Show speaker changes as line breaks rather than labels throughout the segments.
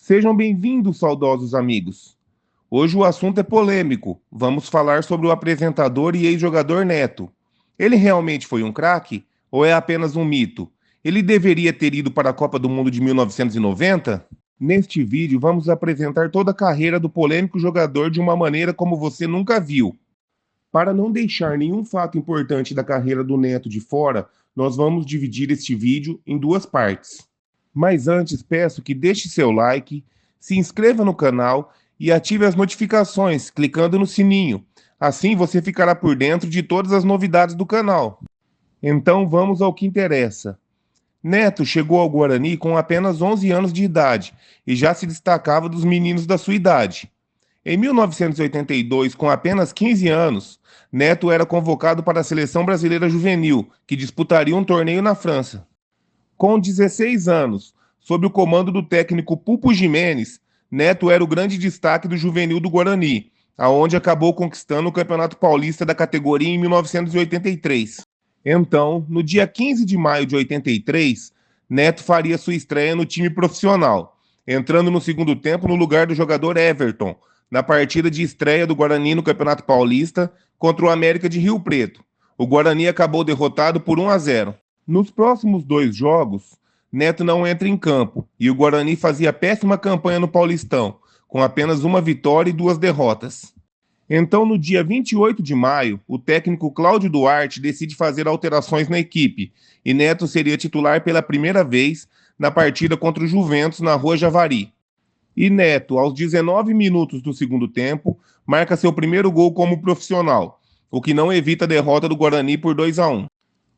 Sejam bem-vindos, saudosos amigos. Hoje o assunto é polêmico. Vamos falar sobre o apresentador e ex-jogador Neto. Ele realmente foi um craque ou é apenas um mito? Ele deveria ter ido para a Copa do Mundo de 1990? Neste vídeo, vamos apresentar toda a carreira do polêmico jogador de uma maneira como você nunca viu. Para não deixar nenhum fato importante da carreira do Neto de fora, nós vamos dividir este vídeo em duas partes. Mas antes, peço que deixe seu like, se inscreva no canal e ative as notificações clicando no sininho. Assim você ficará por dentro de todas as novidades do canal. Então vamos ao que interessa. Neto chegou ao Guarani com apenas 11 anos de idade e já se destacava dos meninos da sua idade. Em 1982, com apenas 15 anos, Neto era convocado para a Seleção Brasileira Juvenil, que disputaria um torneio na França. Com 16 anos, sob o comando do técnico Pupo Gimenez, Neto era o grande destaque do juvenil do Guarani, aonde acabou conquistando o Campeonato Paulista da categoria em 1983. Então, no dia 15 de maio de 83, Neto faria sua estreia no time profissional, entrando no segundo tempo no lugar do jogador Everton, na partida de estreia do Guarani no Campeonato Paulista contra o América de Rio Preto. O Guarani acabou derrotado por 1-0. Nos próximos dois jogos, Neto não entra em campo e o Guarani fazia péssima campanha no Paulistão, com apenas uma vitória e duas derrotas. Então, no dia 28 de maio, o técnico Cláudio Duarte decide fazer alterações na equipe e Neto seria titular pela primeira vez na partida contra o Juventus na Rua Javari. E Neto, aos 19 minutos do segundo tempo, marca seu primeiro gol como profissional, o que não evita a derrota do Guarani por 2-1.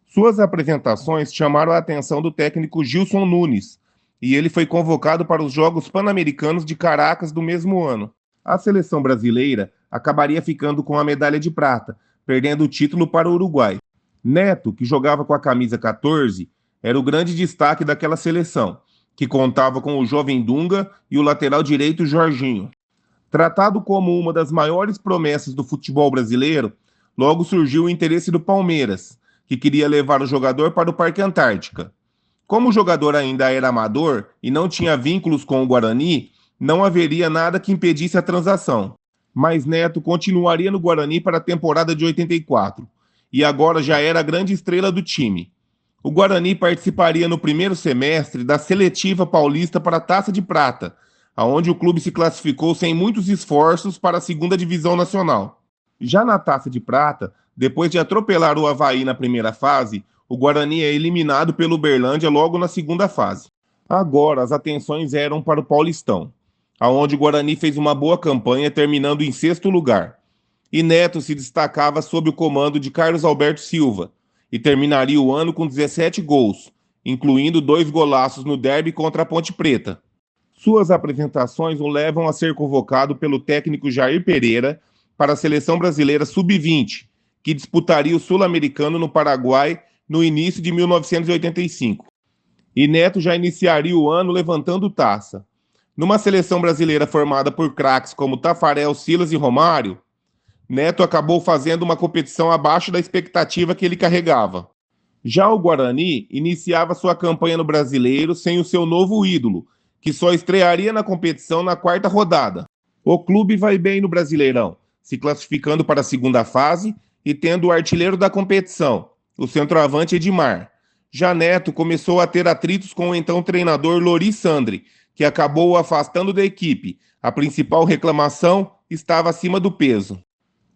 Suas apresentações chamaram a atenção do técnico Gilson Nunes, e ele foi convocado para os Jogos Pan-Americanos de Caracas do mesmo ano. A seleção brasileira acabaria ficando com a medalha de prata, perdendo o título para o Uruguai. Neto, que jogava com a camisa 14, era o grande destaque daquela seleção, que contava com o jovem Dunga e o lateral direito Jorginho. Tratado como uma das maiores promessas do futebol brasileiro, logo surgiu o interesse do Palmeiras, que queria levar o jogador para o Parque Antártica. Como o jogador ainda era amador e não tinha vínculos com o Guarani, não haveria nada que impedisse a transação. Mas Neto continuaria no Guarani para a temporada de 84, e agora já era a grande estrela do time. O Guarani participaria no primeiro semestre da seletiva paulista para a Taça de Prata, aonde o clube se classificou sem muitos esforços para a segunda divisão nacional. Já na Taça de Prata, depois de atropelar o Avaí na primeira fase, o Guarani é eliminado pelo Uberlândia logo na segunda fase. Agora as atenções eram para o Paulistão, aonde o Guarani fez uma boa campanha, terminando em sexto lugar. E Neto se destacava sob o comando de Carlos Alberto Silva, e terminaria o ano com 17 gols, incluindo 2 golaços no derby contra a Ponte Preta. Suas apresentações o levam a ser convocado pelo técnico Jair Pereira para a Seleção Brasileira Sub-20, que disputaria o Sul-Americano no Paraguai no início de 1985. E Neto já iniciaria o ano levantando taça. Numa seleção brasileira formada por craques como Tafarel, Silas e Romário, Neto acabou fazendo uma competição abaixo da expectativa que ele carregava. Já o Guarani iniciava sua campanha no Brasileiro sem o seu novo ídolo, que só estrearia na competição na quarta rodada. O clube vai bem no Brasileirão, se classificando para a segunda fase e tendo o artilheiro da competição, o centroavante Edmar. Já Neto começou a ter atritos com o então treinador Lori Sandri, que acabou o afastando da equipe. A principal reclamação estava acima do peso.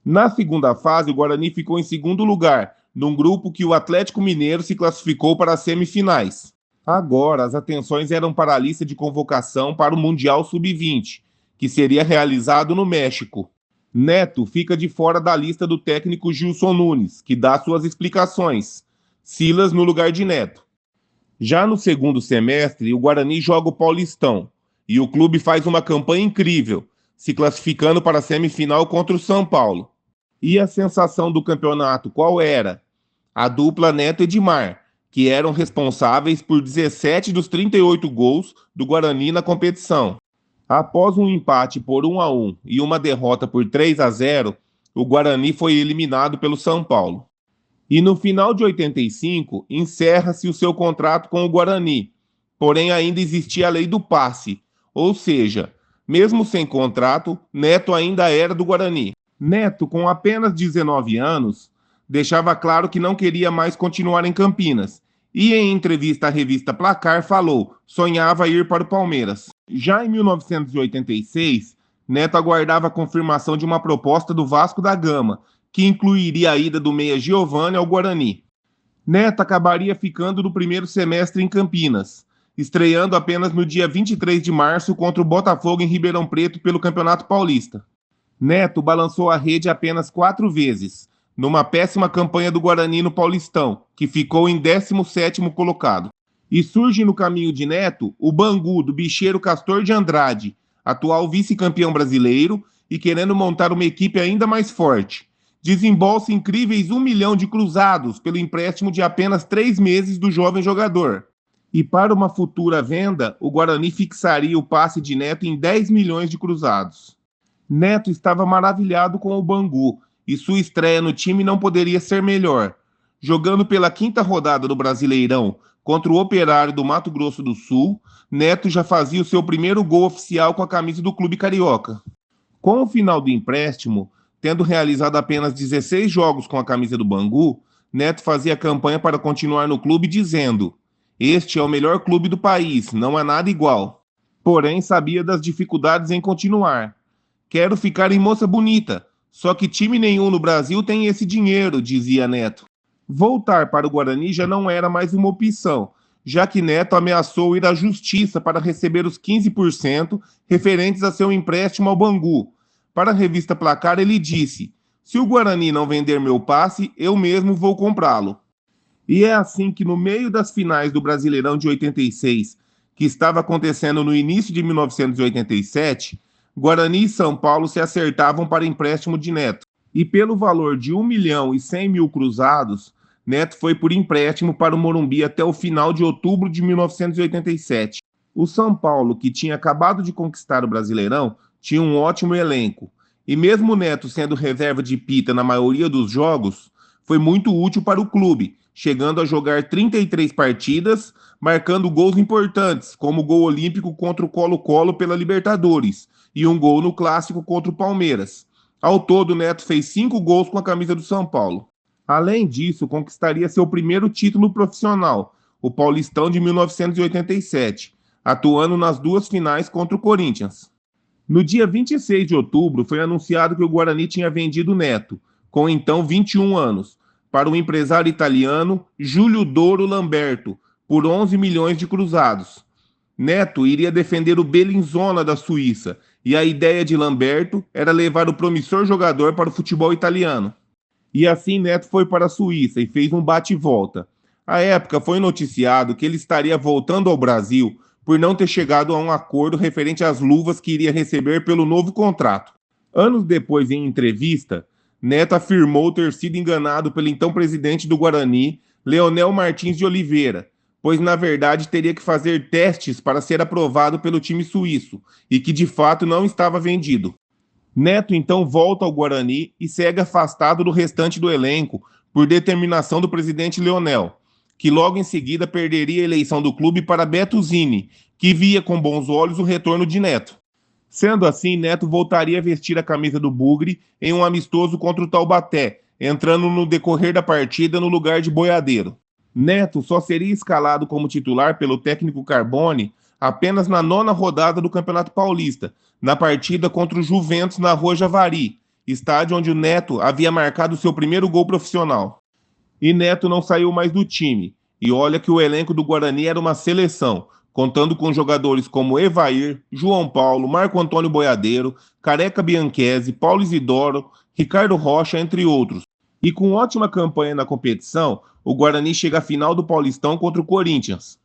Na segunda fase, o Guarani ficou em segundo lugar, num grupo que o Atlético Mineiro se classificou para as semifinais. Agora, as atenções eram para a lista de convocação para o Mundial Sub-20, que seria realizado no México. Neto fica de fora da lista do técnico Gilson Nunes, que dá suas explicações. Silas no lugar de Neto. Já no segundo semestre, o Guarani joga o Paulistão, e o clube faz uma campanha incrível, se classificando para a semifinal contra o São Paulo. E a sensação do campeonato qual era? A dupla Neto e Edmar, que eram responsáveis por 17 dos 38 gols do Guarani na competição. Após um empate por 1-1 e uma derrota por 3-0, o Guarani foi eliminado pelo São Paulo. E no final de 85, encerra-se o seu contrato com o Guarani, porém ainda existia a lei do passe, Ou seja, mesmo sem contrato, Neto ainda era do Guarani. Neto, com apenas 19 anos, deixava claro que não queria mais continuar em Campinas e, em entrevista à revista Placar, falou: sonhava ir para o Palmeiras. Já em 1986, Neto aguardava a confirmação de uma proposta do Vasco da Gama, que incluiria a ida do meia Giovani ao Guarani. Neto acabaria ficando no primeiro semestre em Campinas, estreando apenas no dia 23 de março contra o Botafogo em Ribeirão Preto pelo Campeonato Paulista. Neto balançou a rede apenas 4 vezes, numa péssima campanha do Guarani no Paulistão, que ficou em 17º colocado. E surge no caminho de Neto o Bangu do bicheiro Castor de Andrade, atual vice-campeão brasileiro e querendo montar uma equipe ainda mais forte. Desembolsa incríveis 1 milhão de cruzados pelo empréstimo de apenas 3 meses do jovem jogador. E para uma futura venda, o Guarani fixaria o passe de Neto em 10 milhões de cruzados. Neto estava maravilhado com o Bangu e sua estreia no time não poderia ser melhor. Jogando pela 5ª rodada do Brasileirão contra o Operário do Mato Grosso do Sul, Neto já fazia o seu primeiro gol oficial com a camisa do clube carioca. Com o final do empréstimo, tendo realizado apenas 16 jogos com a camisa do Bangu, Neto fazia campanha para continuar no clube dizendo: este é o melhor clube do país, não há nada igual. Porém, sabia das dificuldades em continuar. Quero ficar em Moça Bonita, só que time nenhum no Brasil tem esse dinheiro, dizia Neto. Voltar para o Guarani já não era mais uma opção, já que Neto ameaçou ir à justiça para receber os 15% referentes a seu empréstimo ao Bangu. Para a revista Placar, ele disse: se o Guarani não vender meu passe, eu mesmo vou comprá-lo. E é assim que, no meio das finais do Brasileirão de 86, que estava acontecendo no início de 1987, Guarani e São Paulo se acertavam para empréstimo de Neto. E pelo valor de 1 milhão e 100 mil cruzados, Neto foi por empréstimo para o Morumbi até o final de outubro de 1987. O São Paulo, que tinha acabado de conquistar o Brasileirão, tinha um ótimo elenco. E mesmo Neto sendo reserva de Pita na maioria dos jogos, foi muito útil para o clube, chegando a jogar 33 partidas, marcando gols importantes, como o gol olímpico contra o Colo-Colo pela Libertadores e um gol no Clássico contra o Palmeiras. Ao todo, Neto fez 5 gols com a camisa do São Paulo. Além disso, conquistaria seu primeiro título profissional, o Paulistão de 1987, atuando nas 2 finais contra o Corinthians. No dia 26 de outubro, foi anunciado que o Guarani tinha vendido Neto, com então 21 anos, para o empresário italiano Júlio Doro Lamberto, por 11 milhões de cruzados. Neto iria defender o Bellinzona da Suíça, e a ideia de Lamberto era levar o promissor jogador para o futebol italiano. E assim Neto foi para a Suíça e fez um bate-volta. À época foi noticiado que ele estaria voltando ao Brasil por não ter chegado a um acordo referente às luvas que iria receber pelo novo contrato. Anos depois, em entrevista, Neto afirmou ter sido enganado pelo então presidente do Guarani, Leonel Martins de Oliveira, pois na verdade teria que fazer testes para ser aprovado pelo time suíço e que de fato não estava vendido. Neto então volta ao Guarani e segue afastado do restante do elenco por determinação do presidente Leonel, que logo em seguida perderia a eleição do clube para Beto Zini, que via com bons olhos o retorno de Neto. Sendo assim, Neto voltaria a vestir a camisa do Bugre em um amistoso contra o Taubaté, entrando no decorrer da partida no lugar de Boiadeiro. Neto só seria escalado como titular pelo técnico Carbone apenas na 9ª rodada do Campeonato Paulista, na partida contra o Juventus na Rua Javari, estádio onde o Neto havia marcado seu primeiro gol profissional. E Neto não saiu mais do time, e olha que o elenco do Guarani era uma seleção, contando com jogadores como Evair, João Paulo, Marco Antônio Boiadeiro, Careca Bianchese, Paulo Isidoro, Ricardo Rocha, entre outros. E com ótima campanha na competição, o Guarani chega à final do Paulistão contra o Corinthians.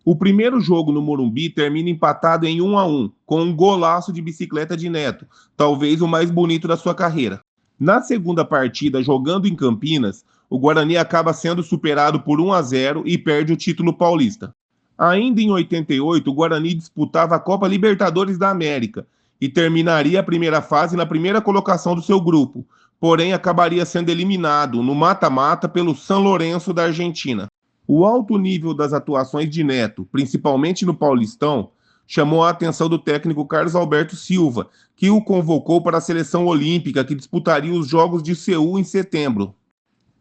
O primeiro jogo no Morumbi termina empatado em 1-1, com um golaço de bicicleta de Neto, talvez o mais bonito da sua carreira. Na segunda partida, jogando em Campinas, o Guarani acaba sendo superado por 1-0 e perde o título paulista. Ainda em 88, o Guarani disputava a Copa Libertadores da América e terminaria a primeira fase na primeira colocação do seu grupo, porém acabaria sendo eliminado no mata-mata pelo San Lorenzo da Argentina. O alto nível das atuações de Neto, principalmente no Paulistão, chamou a atenção do técnico Carlos Alberto Silva, que o convocou para a seleção olímpica que disputaria os Jogos de Seul em setembro.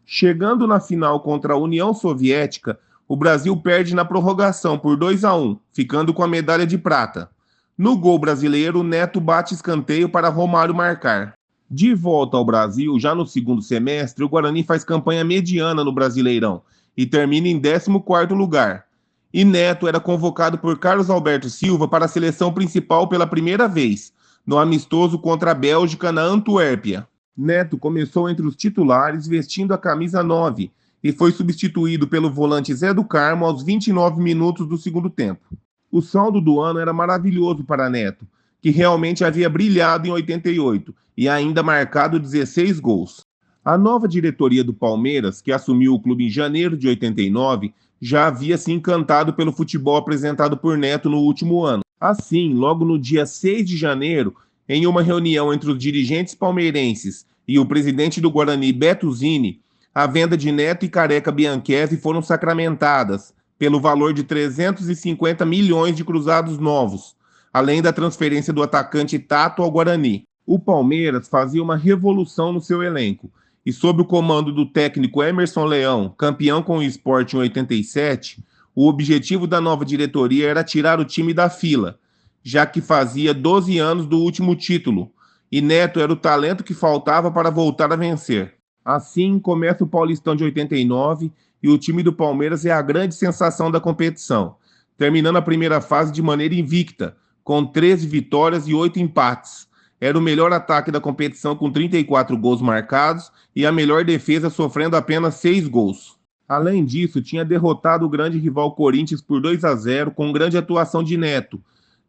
Chegando na final contra a União Soviética, o Brasil perde na prorrogação por 2-1, ficando com a medalha de prata. No gol brasileiro, Neto bate escanteio para Romário marcar. De volta ao Brasil, já no segundo semestre, o Guarani faz campanha mediana no Brasileirão e termina em 14º lugar. E Neto era convocado por Carlos Alberto Silva para a seleção principal pela primeira vez, no amistoso contra a Bélgica na Antuérpia. Neto começou entre os titulares vestindo a camisa 9 e foi substituído pelo volante Zé do Carmo aos 29 minutos do segundo tempo. O saldo do ano era maravilhoso para Neto, que realmente havia brilhado em 88 e ainda marcado 16 gols. A nova diretoria do Palmeiras, que assumiu o clube em janeiro de 89, já havia se encantado pelo futebol apresentado por Neto no último ano. Assim, logo no dia 6 de janeiro, em uma reunião entre os dirigentes palmeirenses e o presidente do Guarani, Beto Zini, a venda de Neto e Careca Bianchesi foram sacramentadas pelo valor de 350 milhões de cruzados novos, além da transferência do atacante Tato ao Guarani. O Palmeiras fazia uma revolução no seu elenco, e sob o comando do técnico Emerson Leão, campeão com o Sport em 87, o objetivo da nova diretoria era tirar o time da fila, já que fazia 12 anos do último título, e Neto era o talento que faltava para voltar a vencer. Assim, começa o Paulistão de 89 e o time do Palmeiras é a grande sensação da competição, terminando a primeira fase de maneira invicta, com 13 vitórias e 8 empates. Era o melhor ataque da competição com 34 gols marcados e a melhor defesa sofrendo apenas 6 gols. Além disso, tinha derrotado o grande rival Corinthians por 2-0 com grande atuação de Neto,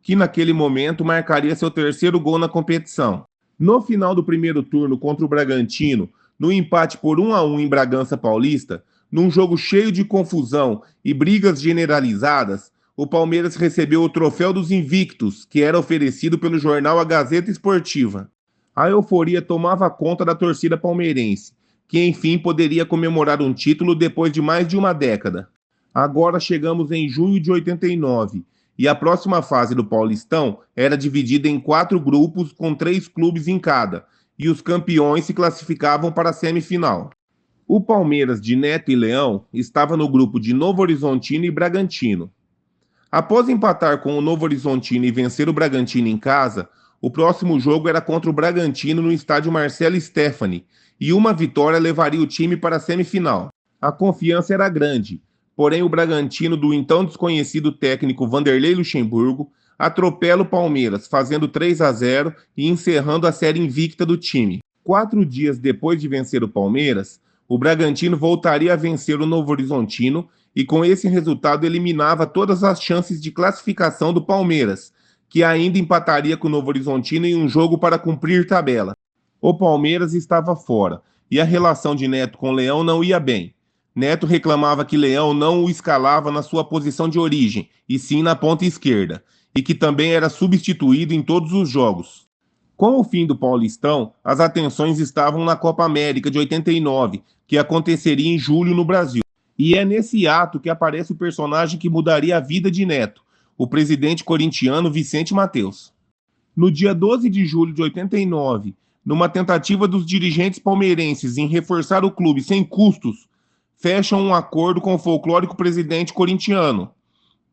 que naquele momento marcaria seu terceiro gol na competição. No final do primeiro turno contra o Bragantino, no empate por 1-1 em Bragança Paulista, num jogo cheio de confusão e brigas generalizadas, o Palmeiras recebeu o Troféu dos Invictos, que era oferecido pelo jornal A Gazeta Esportiva. A euforia tomava conta da torcida palmeirense, que enfim poderia comemorar um título depois de mais de uma década. Agora chegamos em junho de 89, e a próxima fase do Paulistão era dividida em 4 grupos com 3 clubes em cada, e os campeões se classificavam para a semifinal. O Palmeiras de Neto e Leão estava no grupo de Novo Horizontino e Bragantino. Após empatar com o Novo Horizontino e vencer o Bragantino em casa, o próximo jogo era contra o Bragantino no estádio Marcelo Stefani, e uma vitória levaria o time para a semifinal. A confiança era grande, porém o Bragantino do então desconhecido técnico Vanderlei Luxemburgo atropela o Palmeiras, fazendo 3-0 e encerrando a série invicta do time. 4 dias depois de vencer o Palmeiras, o Bragantino voltaria a vencer o Novo Horizontino e com esse resultado eliminava todas as chances de classificação do Palmeiras, que ainda empataria com o Novo Horizontino em um jogo para cumprir tabela. O Palmeiras estava fora e a relação de Neto com Leão não ia bem. Neto reclamava que Leão não o escalava na sua posição de origem, e sim na ponta esquerda, e que também era substituído em todos os jogos. Com o fim do Paulistão, as atenções estavam na Copa América de 89, que aconteceria em julho no Brasil. E é nesse ato que aparece o personagem que mudaria a vida de Neto, o presidente corintiano Vicente Mateus. No dia 12 de julho de 89, numa tentativa dos dirigentes palmeirenses em reforçar o clube sem custos, fecham um acordo com o folclórico presidente corintiano.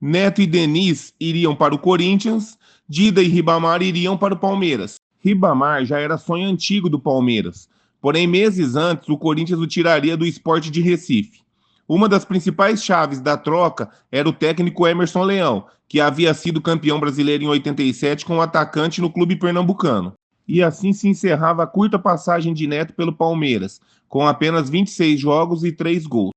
Neto e Denis iriam para o Corinthians, Dida e Ribamar iriam para o Palmeiras. Ribamar já era sonho antigo do Palmeiras, porém meses antes o Corinthians o tiraria do Sport de Recife. Uma das principais chaves da troca era o técnico Emerson Leão, que havia sido campeão brasileiro em 87 com o atacante no clube pernambucano. E assim se encerrava a curta passagem de Neto pelo Palmeiras, com apenas 26 jogos e 3 gols.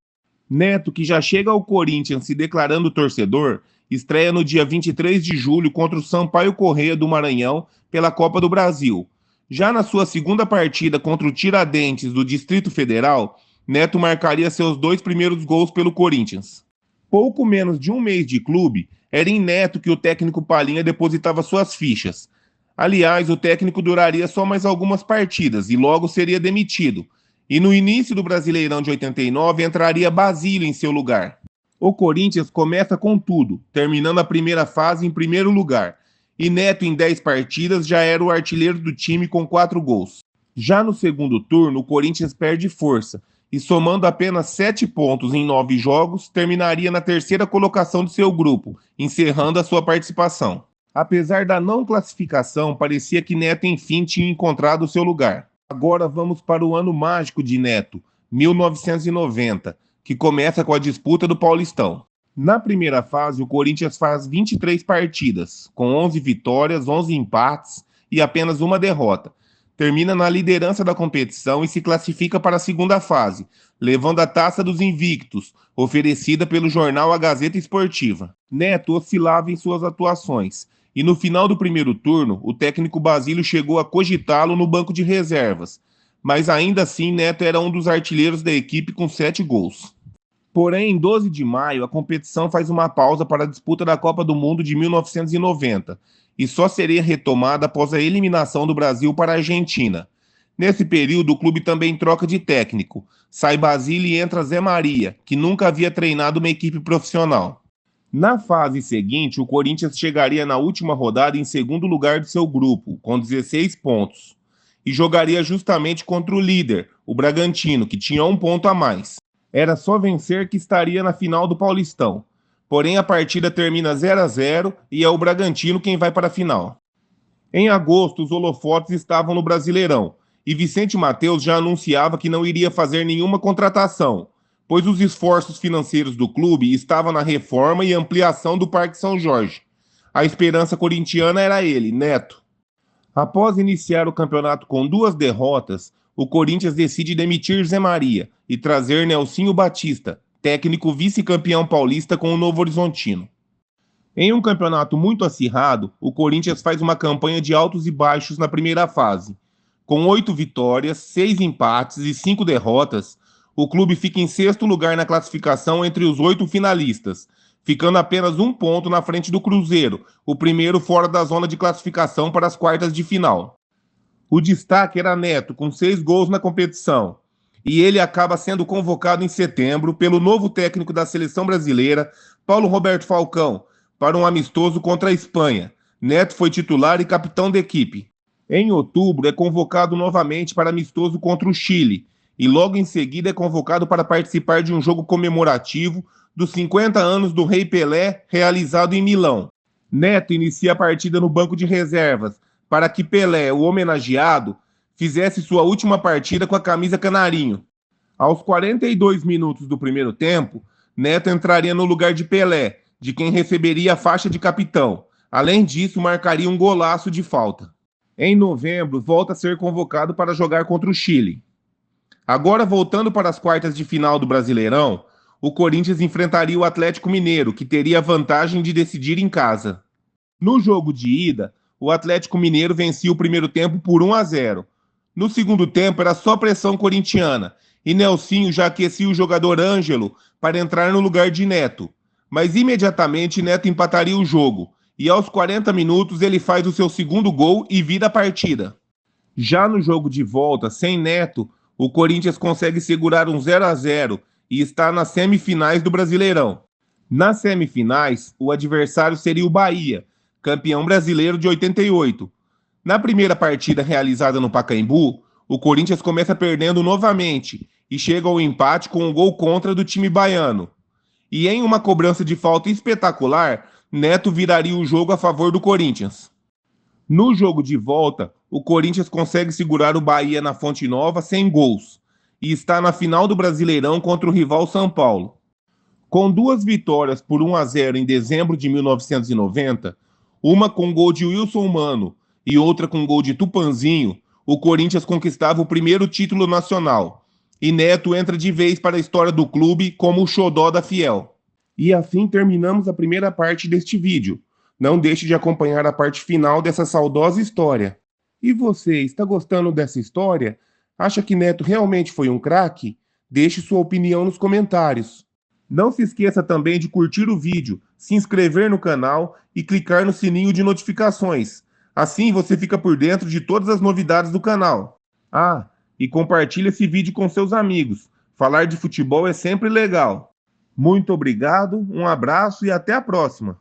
Neto, que já chega ao Corinthians se declarando torcedor, estreia no dia 23 de julho contra o Sampaio Corrêa do Maranhão pela Copa do Brasil. Já na sua segunda partida contra o Tiradentes do Distrito Federal, Neto marcaria seus 2 primeiros gols pelo Corinthians. Pouco menos de um mês de clube, era em Neto que o técnico Palhinha depositava suas fichas. Aliás, o técnico duraria só mais algumas partidas e logo seria demitido. E no início do Brasileirão de 89 entraria Basílio em seu lugar. O Corinthians começa com tudo, terminando a primeira fase em primeiro lugar. E Neto, em 10 partidas, já era o artilheiro do time com 4 gols. Já no segundo turno, o Corinthians perde força e, somando apenas 7 pontos em 9 jogos, terminaria na terceira colocação de seu grupo, encerrando a sua participação. Apesar da não classificação, parecia que Neto enfim tinha encontrado o seu lugar. Agora vamos para o ano mágico de Neto, 1990, que começa com a disputa do Paulistão. Na primeira fase, o Corinthians faz 23 partidas, com 11 vitórias, 11 empates e apenas uma derrota. Termina na liderança da competição e se classifica para a segunda fase, levando a Taça dos Invictos, oferecida pelo jornal A Gazeta Esportiva. Neto oscilava em suas atuações, e no final do primeiro turno, o técnico Basílio chegou a cogitá-lo no banco de reservas, mas ainda assim Neto era um dos artilheiros da equipe com 7 gols. Porém, em 12 de maio, a competição faz uma pausa para a disputa da Copa do Mundo de 1990 e só seria retomada após a eliminação do Brasil para a Argentina. Nesse período, o clube também troca de técnico. Sai Basílio e entra Zé Maria, que nunca havia treinado uma equipe profissional. Na fase seguinte, o Corinthians chegaria na última rodada em segundo lugar de seu grupo, com 16 pontos, e jogaria justamente contra o líder, o Bragantino, que tinha um ponto a mais. Era só vencer que estaria na final do Paulistão. Porém, a partida termina 0-0 e é o Bragantino quem vai para a final. Em agosto, os holofotes estavam no Brasileirão e Vicente Matheus já anunciava que não iria fazer nenhuma contratação, pois os esforços financeiros do clube estavam na reforma e ampliação do Parque São Jorge. A esperança corintiana era ele, Neto. Após iniciar o campeonato com 2 derrotas, o Corinthians decide demitir Zé Maria e trazer Nelsinho Batista, técnico vice-campeão paulista com o Novo Horizontino. Em um campeonato muito acirrado, o Corinthians faz uma campanha de altos e baixos na primeira fase. Com 8 vitórias, 6 empates e 5 derrotas, o clube fica em sexto lugar na classificação entre os 8 finalistas, ficando apenas um ponto na frente do Cruzeiro, o primeiro fora da zona de classificação para as quartas de final. O destaque era Neto, com 6 gols na competição, e ele acaba sendo convocado em setembro pelo novo técnico da seleção brasileira, Paulo Roberto Falcão, para um amistoso contra a Espanha. Neto foi titular e capitão da equipe. Em outubro, é convocado novamente para amistoso contra o Chile, e logo em seguida é convocado para participar de um jogo comemorativo dos 50 anos do Rei Pelé, realizado em Milão. Neto inicia a partida no banco de reservas, para que Pelé, o homenageado, fizesse sua última partida com a camisa canarinho. Aos 42 minutos do primeiro tempo, Neto entraria no lugar de Pelé, de quem receberia a faixa de capitão. Além disso, marcaria um golaço de falta. Em novembro, volta a ser convocado para jogar contra o Chile. Agora, voltando para as quartas de final do Brasileirão, o Corinthians enfrentaria o Atlético Mineiro, que teria a vantagem de decidir em casa. No jogo de ida, o Atlético Mineiro vencia o primeiro tempo por 1-0. No segundo tempo, era só pressão corintiana, e Nelsinho já aquecia o jogador Ângelo para entrar no lugar de Neto. Mas imediatamente Neto empataria o jogo, e aos 40 minutos ele faz o seu segundo gol e vira a partida. Já no jogo de volta, sem Neto, o Corinthians consegue segurar um 0-0 e está nas semifinais do Brasileirão. Nas semifinais, o adversário seria o Bahia, campeão brasileiro de 88. Na primeira partida realizada no Pacaembu, o Corinthians começa perdendo novamente e chega ao empate com um gol contra do time baiano. E em uma cobrança de falta espetacular, Neto viraria o jogo a favor do Corinthians. No jogo de volta, o Corinthians consegue segurar o Bahia na Fonte Nova sem gols e está na final do Brasileirão contra o rival São Paulo. Com 2 vitórias por 1-0 em dezembro de 1990, uma com gol de Wilson Mano e outra com gol de Tupanzinho, o Corinthians conquistava o primeiro título nacional, e Neto entra de vez para a história do clube como o xodó da Fiel. E assim terminamos a primeira parte deste vídeo. Não deixe de acompanhar a parte final dessa saudosa história. E você, está gostando dessa história? Acha que Neto realmente foi um craque? Deixe sua opinião nos comentários. Não se esqueça também de curtir o vídeo, se inscrever no canal e clicar no sininho de notificações. Assim você fica por dentro de todas as novidades do canal. Ah, e compartilhe esse vídeo com seus amigos. Falar de futebol é sempre legal. Muito obrigado, um abraço e até a próxima.